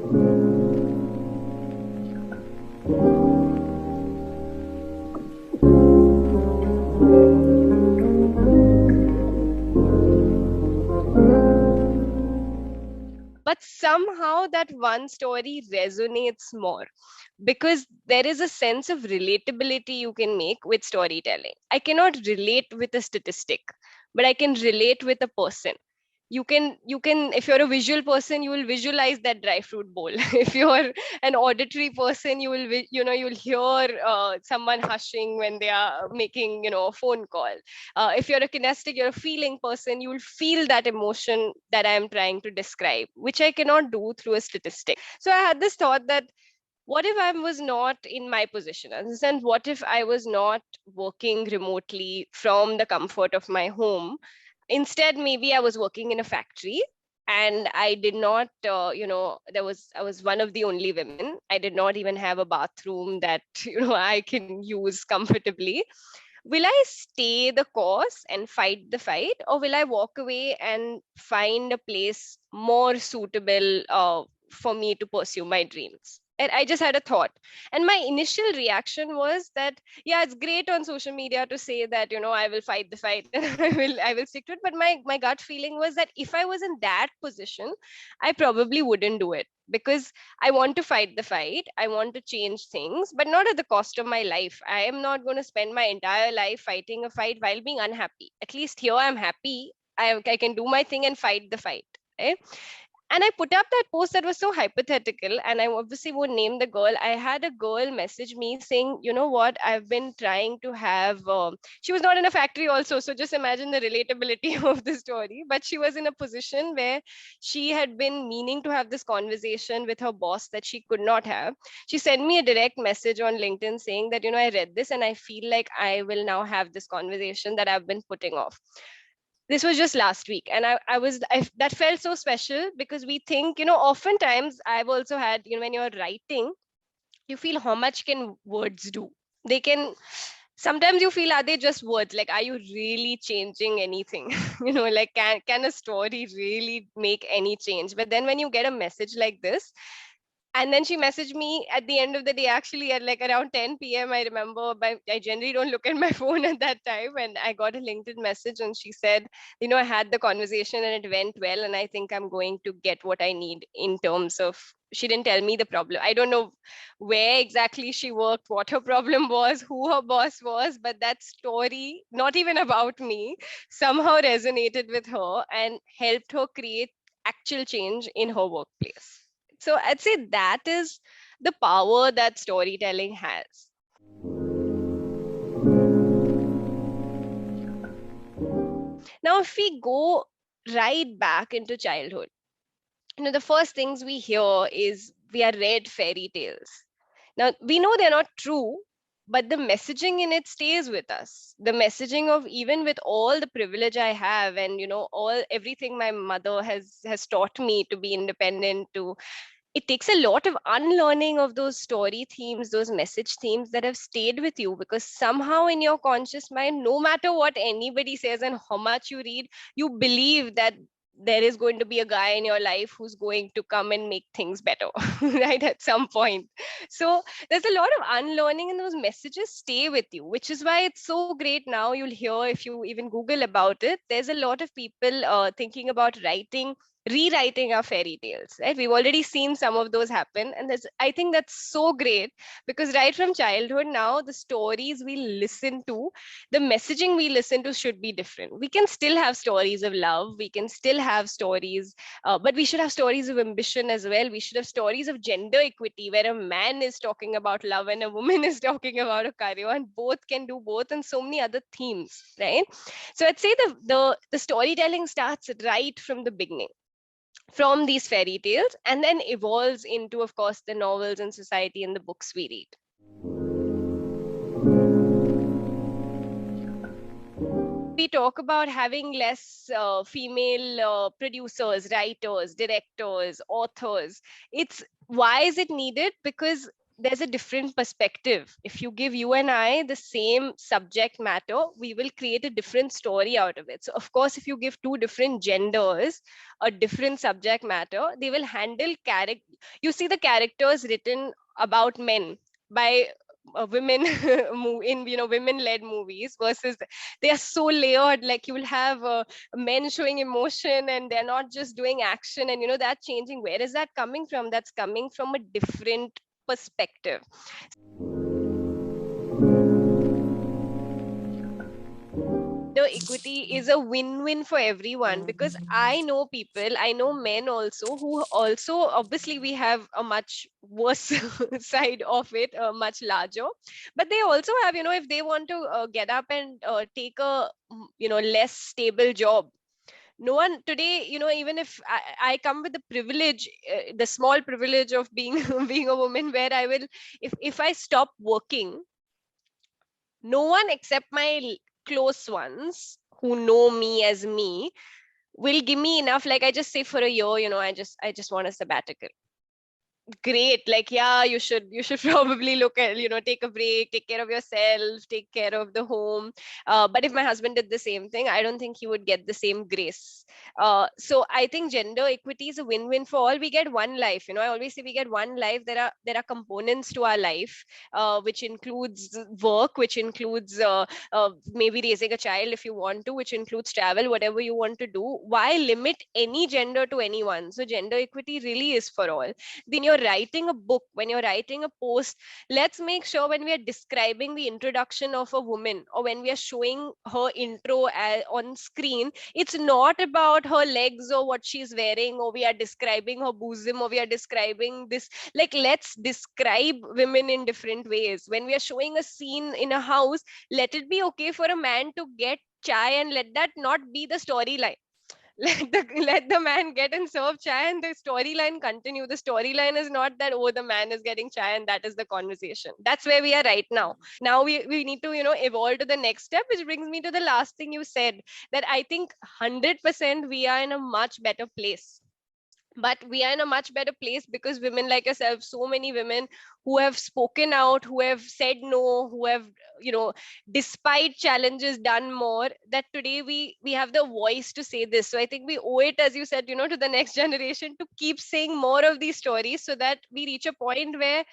But somehow that one story resonates more because there is a sense of relatability you can make with storytelling. I cannot relate with a statistic, but I can relate with a person. You can if you're a visual person, you will visualize that dry fruit bowl. If you're an auditory person, you will you'll hear someone hushing when they are making a phone call. If you're a kinesthetic, you're a feeling person, you will feel that emotion that I am trying to describe, which I cannot do through a statistic. So I had this thought that what if I was not in my position? And what if I was not working remotely from the comfort of my home? Instead, maybe I was working in a factory and I did not, I was one of the only women. I did not even have a bathroom that, I can use comfortably. Will I stay the course and fight the fight, or will I walk away and find a place more suitable for me to pursue my dreams? And I just had a thought. And my initial reaction was that, yeah, it's great on social media to say that, I will fight the fight and I will stick to it. But my gut feeling was that if I was in that position, I probably wouldn't do it because I want to fight the fight. I want to change things, but not at the cost of my life. I am not going to spend my entire life fighting a fight while being unhappy. At least here I'm happy. I can do my thing and fight the fight. Right? And I put up that post that was so hypothetical, and I obviously won't name the girl. I had a girl message me saying, you know what, I've been trying to have. She was not in a factory also, so just imagine the relatability of the story. But she was in a position where she had been meaning to have this conversation with her boss that she could not have. She sent me a direct message on LinkedIn saying that, I read this and I feel like I will now have this conversation that I've been putting off. This was just last week, and that felt so special because we think, oftentimes I've also had, when you're writing, you feel how much can words do. They can, sometimes you feel, are they just words? Like, are you really changing anything? Like, can a story really make any change? But then when you get a message like this, and then she messaged me at the end of the day, actually at like around 10 p.m. I remember, but I generally don't look at my phone at that time. And I got a LinkedIn message and she said, I had the conversation and it went well. And I think I'm going to get what I need in terms of, she didn't tell me the problem. I don't know where exactly she worked, what her problem was, who her boss was, but that story, not even about me, somehow resonated with her and helped her create actual change in her workplace. So I'd say that is the power that storytelling has. Now, if we go right back into childhood, the first things we hear is we are read fairy tales. Now, we know they're not true, but the messaging in it stays with us. The messaging of, even with all the privilege I have and, all everything my mother has taught me to be independent, to it takes a lot of unlearning of those story themes, those message themes that have stayed with you, because somehow in your conscious mind, no matter what anybody says and how much you read, you believe that there is going to be a guy in your life who's going to come and make things better, right? At some point. So there's a lot of unlearning, and those messages stay with you, which is why it's so great now. You'll hear, if you even Google about it, there's a lot of people thinking about rewriting our fairy tales, right? We've already seen some of those happen, and I think that's so great, because right from childhood now, the stories we listen to, the messaging we listen to should be different. We can still have stories of love, we can still have stories, but we should have stories of ambition as well. We should have stories of gender equity, where a man is talking about love and a woman is talking about a career, and both can do both, and so many other themes, right? So I'd say the storytelling starts right from the beginning, from these fairy tales, and then evolves into, of course, the novels and society and the books we read. We talk about having less female producers, writers, directors, authors. It's, why is it needed? Because there's a different perspective. If you give you and I the same subject matter, we will create a different story out of it. So of course, if you give two different genders a different subject matter, they will handle character. You see the characters written about men by women in women led movies versus they are so layered. Like you will have men showing emotion and they're not just doing action, and that changing. Where is that coming from? That's coming from a different perspective. The equity is a win-win for everyone, because I know people, I know men also, who also, obviously we have a much worse side of it, much larger, but they also have, if they want to get up and take a less stable job. No one today, even if I come with the privilege, the small privilege of being being a woman, where I will, if I stop working, no one except my close ones who know me as me will give me enough. Like I just say for a year, I just want a sabbatical. Great, like, yeah, you should probably look at, take a break, take care of yourself, take care of the home. But if my husband did the same thing, I don't think he would get the same grace. So I think gender equity is a win-win for all. We get one life. I always say we get one life. There are components to our life, which includes work, which includes maybe raising a child if you want to, which includes travel, whatever you want to do. Why limit any gender to anyone? So gender equity really is for all. When you're writing a book, when you're writing a post, let's make sure when we are describing the introduction of a woman, or when we are showing her intro on screen, it's not about her legs or what she's wearing, or we are describing her bosom, or we are describing this. Like, let's describe women in different ways. When we are showing a scene in a house, let it be okay for a man to get chai, and let that not be the storyline. Let the man get and serve chai, and the storyline continue. The storyline is not that, oh, the man is getting chai and that is the conversation. That's where we are right now. We need to evolve to the next step, which brings me to the last thing you said, that I think 100% we are in a much better place. But we are in a much better place because women like yourself, so many women who have spoken out, who have said no, who have, despite challenges, done more, that today we have the voice to say this. So I think we owe it, as you said, to the next generation, to keep saying more of these stories, so that we reach a point where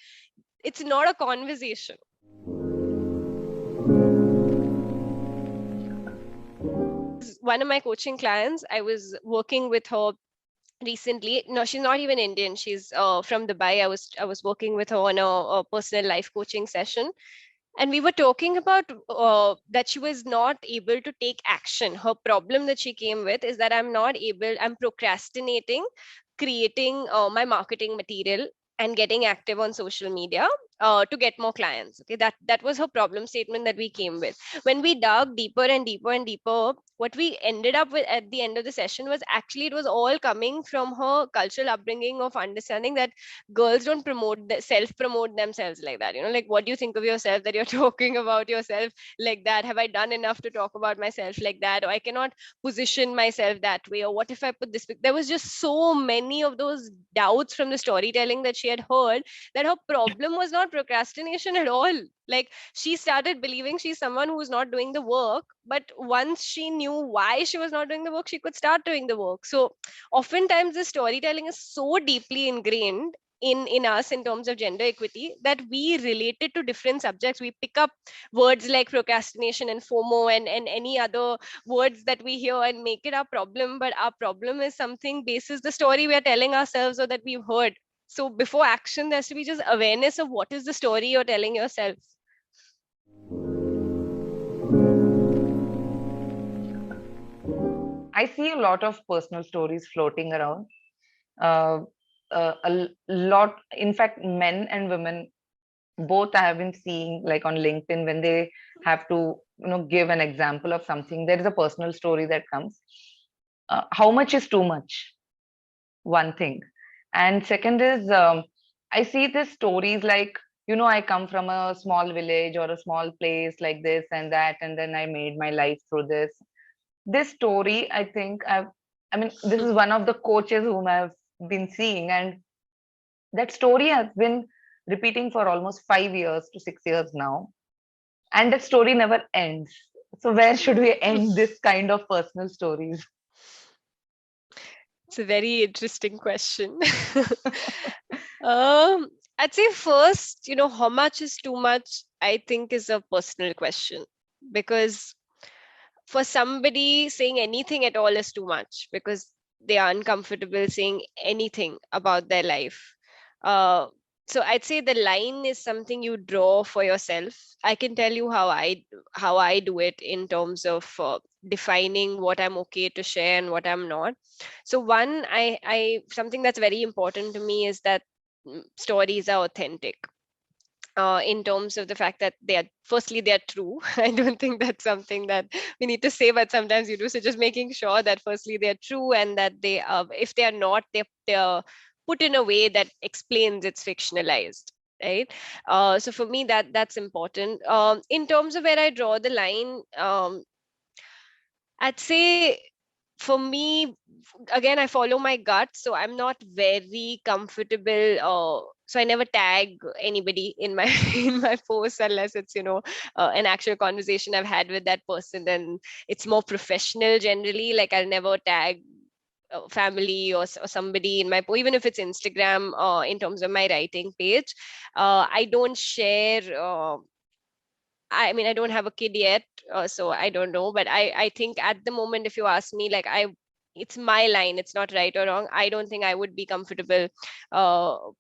it's not a conversation. One of my coaching clients, I was working with her recently. No, she's not even Indian, she's from Dubai. I was working with her on a personal life coaching session, and we were talking about that she was not able to take action. Her problem that she came with is that I'm procrastinating creating my marketing material and getting active on social media to get more clients. Okay, that was her problem statement that we came with. When we dug deeper and deeper and deeper, what we ended up with at the end of the session was, actually, it was all coming from her cultural upbringing of understanding that girls don't self promote themselves like that. Like, what do you think of yourself that you're talking about yourself like that? Have I done enough to talk about myself like that? Or I cannot position myself that way? Or what if I put this? There was just so many of those doubts from the storytelling that she had heard, that her problem was not procrastination at all. Like, she started believing she's someone who's not doing the work, but once she knew why she was not doing the work, she could start doing the work. So oftentimes the storytelling is so deeply ingrained in us in terms of gender equity, that we relate it to different subjects. We pick up words like procrastination and FOMO, and any other words that we hear, and make it our problem. But our problem is something basis the story we are telling ourselves, or that we've heard. So before action, there has to be just awareness of what is the story you're telling yourself. I see a lot of personal stories floating around. Uh, lot, in fact, men and women both I have been seeing, like on LinkedIn, when they have to, give an example of something, there is a personal story that comes. How much is too much? One thing. And second is, I see these stories like, I come from a small village or a small place like this and that, and then I made my life through this. This story, I think I mean, this is one of the coaches whom I've been seeing, and that story has been repeating for almost 5 years to 6 years now, and the story never ends. So where should we end this kind of personal stories? It's a very interesting question. um, I'd say first, how much is too much, I think is a personal question, because for somebody, saying anything at all is too much because they are uncomfortable saying anything about their life. Uh, so I'd say the line is something you draw for yourself. I can tell you how I do it in terms of defining what I'm okay to share and what I'm not. So one, I something that's very important to me is that stories are authentic, in terms of the fact that they're true. I don't think that's something that we need to say, but sometimes you do. So just making sure that firstly they're true, and that they are, if they are not, they're put in a way that explains it's fictionalized, right? So for me, that's important. In terms of where I draw the line, I'd say for me, again, I follow my gut, so I'm not very comfortable. So I never tag anybody in my in my posts unless it's an actual conversation I've had with that person, and it's more professional generally. Like I'll never tag family or somebody in my even if it's Instagram, in terms of my writing page. I don't share. I mean, I don't have a kid yet, so I don't know. But I think at the moment, if you ask me, like it's my line. It's not right or wrong. I don't think I would be comfortable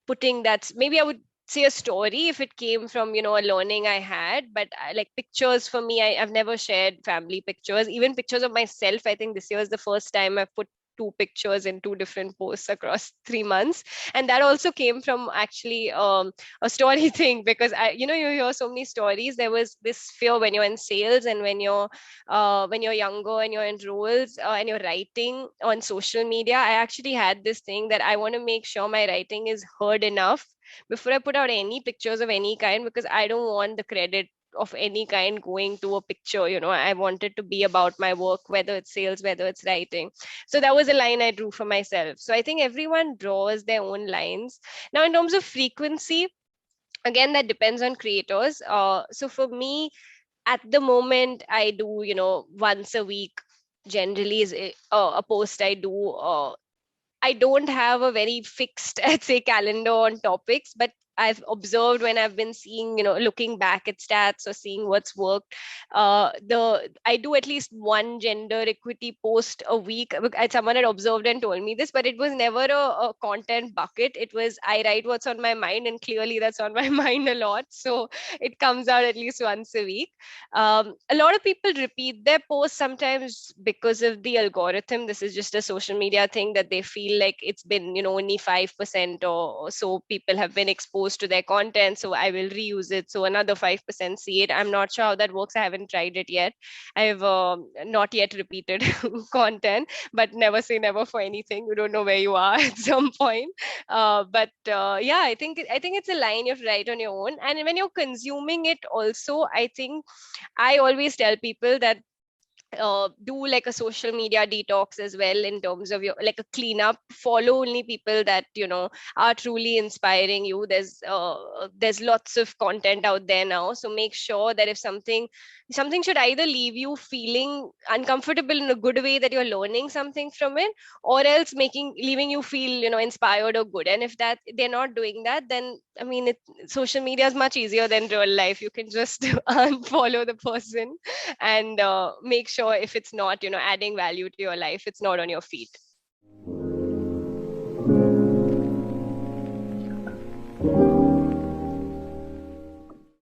putting that. Maybe I would say a story if it came from a learning I had. But like pictures for me, I've never shared family pictures, even pictures of myself. I think this year was the first time I've put two pictures in two different posts across 3 months, and that also came from actually a story thing, because you hear so many stories. There was this fear when you're in sales and when you're younger and you're in roles, and you're writing on social media. I actually had this thing that I want to make sure my writing is heard enough before I put out any pictures of any kind, because I don't want the credit of any kind going to a picture. I want it to be about my work, whether it's sales, whether it's writing. So that was a line I drew for myself. So I think everyone draws their own lines. Now, in terms of frequency, again, that depends on creators. So for me, at the moment, I do, once a week generally is a post I do. I don't have a very fixed, I'd say, calendar on topics, but I've observed when I've been seeing, looking back at stats or seeing what's worked. I do at least one gender equity post a week. Someone had observed and told me this, but it was never a content bucket. It was I write what's on my mind, and clearly that's on my mind a lot. So it comes out at least once a week. A lot of people repeat their posts sometimes because of the algorithm. This is just a social media thing that they feel like it's been, only 5% or so people have been exposed to their content. So I will reuse it. So another 5% see it. I'm not sure how that works. I haven't tried it yet. I've not yet repeated content, but never say never for anything. You don't know where you are at some point. But yeah, I think it's a line you have to write on your own. And when you're consuming it also, I think I always tell people that do like a social media detox as well, in terms of your like a cleanup. Follow only people that are truly inspiring you. There's lots of content out there now, so make sure that if something should either leave you feeling uncomfortable in a good way, that you're learning something from it, or else leaving you feel inspired or good. And if that they're not doing that, then I mean social media is much easier than real life. You can just unfollow the person and make sure if it's not adding value to your life, it's not on your feet.